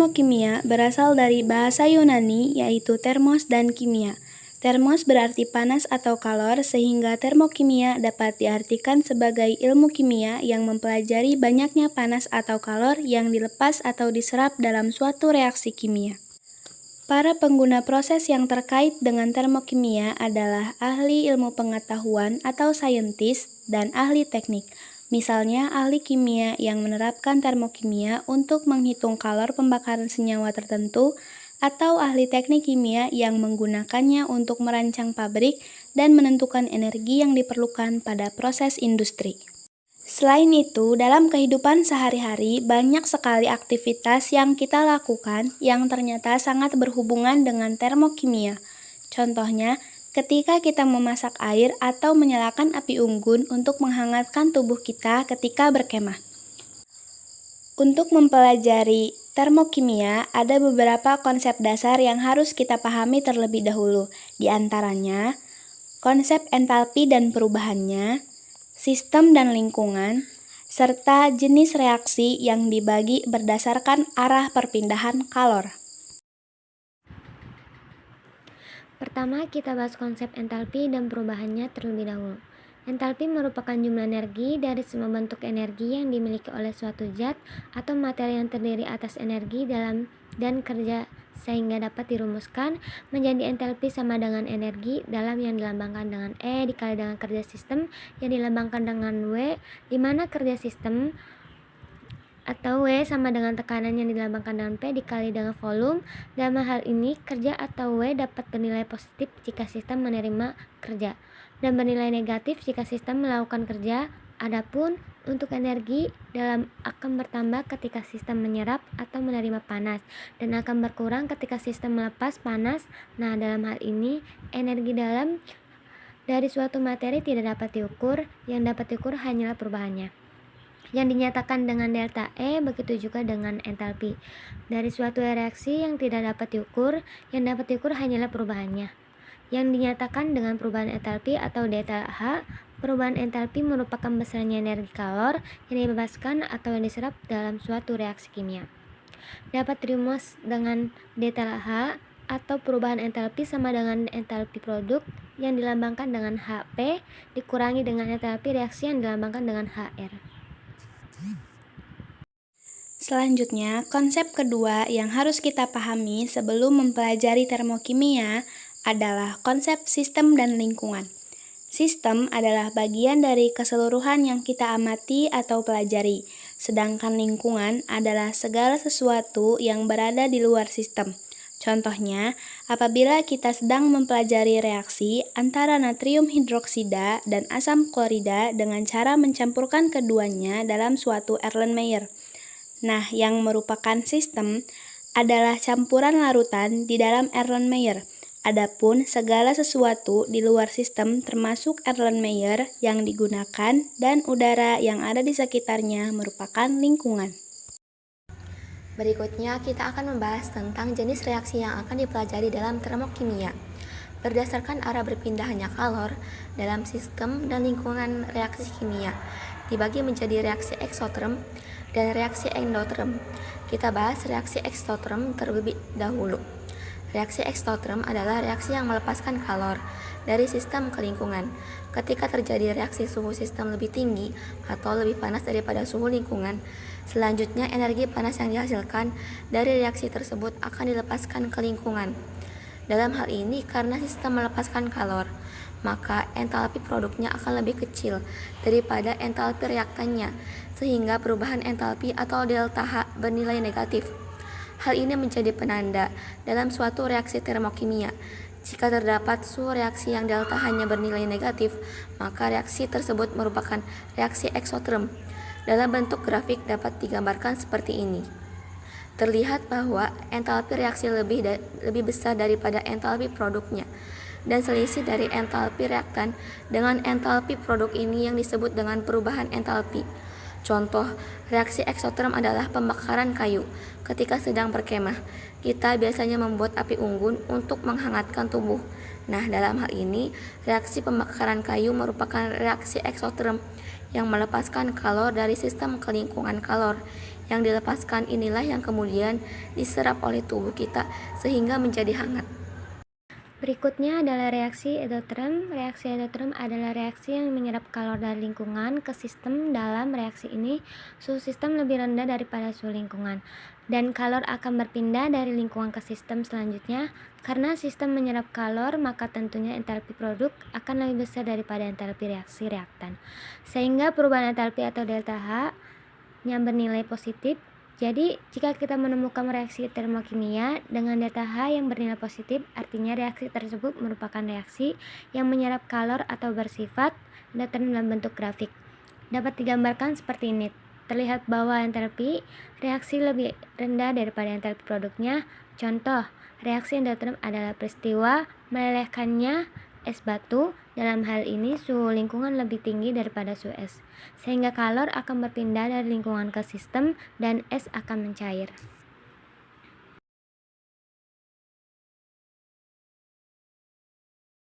Termokimia berasal dari bahasa Yunani yaitu termos dan kimia. Termos berarti panas atau kalor sehingga termokimia dapat diartikan sebagai ilmu kimia yang mempelajari banyaknya panas atau kalor yang dilepas atau diserap dalam suatu reaksi kimia. Para pengguna proses yang terkait dengan termokimia adalah ahli ilmu pengetahuan atau saintis dan ahli teknik. Misalnya ahli kimia yang menerapkan termokimia untuk menghitung kalor pembakaran senyawa tertentu atau ahli teknik kimia yang menggunakannya untuk merancang pabrik dan menentukan energi yang diperlukan pada proses industri. Selain itu, dalam kehidupan sehari-hari banyak sekali aktivitas yang kita lakukan yang ternyata sangat berhubungan dengan termokimia. Contohnya, ketika kita memasak air atau menyalakan api unggun untuk menghangatkan tubuh kita ketika berkemah. Untuk mempelajari termokimia, ada beberapa konsep dasar yang harus kita pahami terlebih dahulu. Di antaranya, konsep entalpi dan perubahannya, sistem dan lingkungan, serta jenis reaksi yang dibagi berdasarkan arah perpindahan kalor. Pertama, kita bahas konsep entalpi dan perubahannya terlebih dahulu. Entalpi merupakan jumlah energi dari semua bentuk energi yang dimiliki oleh suatu zat atau materi yang terdiri atas energi dalam dan kerja sehingga dapat dirumuskan menjadi entalpi sama dengan energi dalam yang dilambangkan dengan E dikali dengan kerja sistem yang dilambangkan dengan W, di mana kerja sistem atau W sama dengan tekanan yang dilambangkan dengan P dikali dengan volume. Dalam hal ini, kerja atau W dapat bernilai positif jika sistem menerima kerja, dan bernilai negatif jika sistem melakukan kerja. Adapun untuk energi akan bertambah ketika sistem menyerap atau menerima panas, dan akan berkurang ketika sistem melepas panas. Nah, dalam hal ini, energi dari suatu materi tidak dapat diukur, yang dapat diukur hanyalah perubahannya yang dinyatakan dengan delta E, begitu juga dengan entalpi. Dari suatu reaksi yang tidak dapat diukur, yang dapat diukur hanyalah perubahannya, yang dinyatakan dengan perubahan entalpi atau delta H. Perubahan entalpi merupakan besarnya energi kalor yang dibebaskan atau yang diserap dalam suatu reaksi kimia. Dapat dirumus dengan delta H atau perubahan entalpi sama dengan entalpi produk yang dilambangkan dengan HP dikurangi dengan entalpi reaksi yang dilambangkan dengan HR. Selanjutnya, konsep kedua yang harus kita pahami sebelum mempelajari termokimia adalah konsep sistem dan lingkungan. Sistem adalah bagian dari keseluruhan yang kita amati atau pelajari, sedangkan lingkungan adalah segala sesuatu yang berada di luar sistem. Contohnya, apabila kita sedang mempelajari reaksi antara natrium hidroksida dan asam klorida dengan cara mencampurkan keduanya dalam suatu Erlenmeyer. Nah, yang merupakan sistem adalah campuran larutan di dalam Erlenmeyer. Adapun segala sesuatu di luar sistem termasuk Erlenmeyer yang digunakan dan udara yang ada di sekitarnya merupakan lingkungan. Berikutnya kita akan membahas tentang jenis reaksi yang akan dipelajari dalam termokimia. Berdasarkan arah berpindahnya kalor dalam sistem dan lingkungan reaksi kimia, dibagi menjadi reaksi eksoterm dan reaksi endoterm. Kita bahas reaksi eksoterm terlebih dahulu. Reaksi eksoterm adalah reaksi yang melepaskan kalor dari sistem ke lingkungan. Ketika terjadi reaksi suhu sistem lebih tinggi atau lebih panas daripada suhu lingkungan, selanjutnya energi panas yang dihasilkan dari reaksi tersebut akan dilepaskan ke lingkungan. Dalam hal ini, karena sistem melepaskan kalor, maka entalpi produknya akan lebih kecil daripada entalpi reaktannya, sehingga perubahan entalpi atau delta H bernilai negatif. Hal ini menjadi penanda dalam suatu reaksi termokimia. Jika terdapat suhu reaksi yang delta H-nya bernilai negatif, maka reaksi tersebut merupakan reaksi eksoterm. Dalam bentuk grafik dapat digambarkan seperti ini. Terlihat bahwa entalpi reaksi lebih besar daripada entalpi produknya, dan selisih dari entalpi reaktan dengan entalpi produk ini yang disebut dengan perubahan entalpi. Contoh reaksi eksoterm adalah pembakaran kayu. Ketika sedang berkemah, kita biasanya membuat api unggun untuk menghangatkan tubuh. Nah, dalam hal ini, reaksi pembakaran kayu merupakan reaksi eksoterm yang melepaskan kalor dari sistem ke lingkungan kalor. Yang dilepaskan inilah yang kemudian diserap oleh tubuh kita sehingga menjadi hangat. Berikutnya adalah reaksi endoterm. Reaksi endoterm adalah reaksi yang menyerap kalor dari lingkungan ke sistem. Dalam reaksi ini, suhu sistem lebih rendah daripada suhu lingkungan, dan kalor akan berpindah dari lingkungan ke sistem selanjutnya. Karena sistem menyerap kalor, maka tentunya entalpi produk akan lebih besar daripada entalpi reaksi reaktan, sehingga perubahan entalpi atau delta H yang bernilai positif. Jadi, jika kita menemukan reaksi termokimia dengan delta H yang bernilai positif, artinya reaksi tersebut merupakan reaksi yang menyerap kalor atau bersifat endoterm dalam bentuk grafik. Dapat digambarkan seperti ini. Terlihat bahwa entalpi reaksi lebih rendah daripada entalpi produknya. Contoh, reaksi endoterm adalah peristiwa melelehkannya es batu. Dalam hal ini, suhu lingkungan lebih tinggi daripada suhu es, sehingga kalor akan berpindah dari lingkungan ke sistem dan es akan mencair.